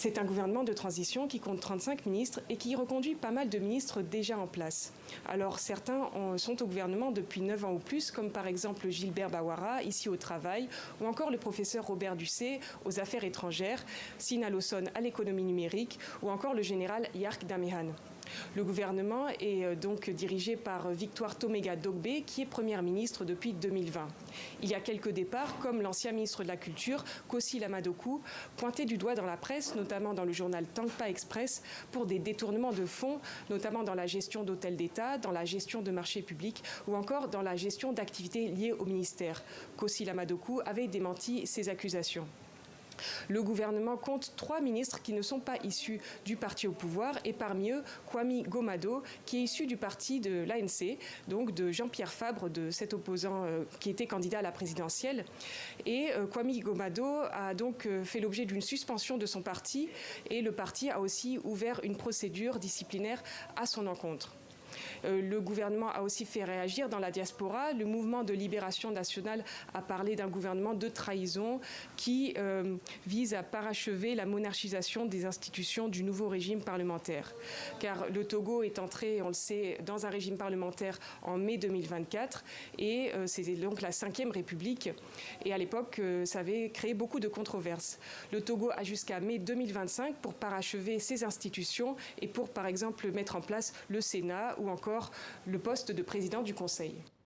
C'est un gouvernement de transition qui compte 35 ministres et qui reconduit pas mal de ministres déjà en place. Alors certains sont au gouvernement depuis 9 ans ou plus, comme par exemple Gilbert Bawara, ici au travail, ou encore le professeur Robert Ducé aux affaires étrangères, Sina Lawson à l'économie numérique, ou encore le général Yark Damehan. Le gouvernement est donc dirigé par Victoire Tomega-Dogbe, qui est première ministre depuis 2020. Il y a quelques départs, comme l'ancien ministre de la Culture, Kossi Lamadokou, pointé du doigt dans la presse, notamment dans le journal Tangpa Express, pour des détournements de fonds, notamment dans la gestion d'hôtels d'État, dans la gestion de marchés publics ou encore dans la gestion d'activités liées au ministère. Kossi Lamadokou avait démenti ces accusations. Le gouvernement compte 3 ministres qui ne sont pas issus du parti au pouvoir et parmi eux, Kwame Gomado, qui est issu du parti de l'ANC, donc de Jean-Pierre Fabre, de cet opposant qui était candidat à la présidentielle. Et Kwame Gomado a donc fait l'objet d'une suspension de son parti et le parti a aussi ouvert une procédure disciplinaire à son encontre. Le gouvernement a aussi fait réagir dans la diaspora. Le mouvement de libération nationale a parlé d'un gouvernement de trahison qui vise à parachever la monarchisation des institutions du nouveau régime parlementaire. Car le Togo est entré, on le sait, dans un régime parlementaire en mai 2024 et c'était donc la 5e République. Et à l'époque, ça avait créé beaucoup de controverses. Le Togo a jusqu'à mai 2025 pour parachever ses institutions et pour, par exemple, mettre en place le Sénat ou encore le poste de président du Conseil.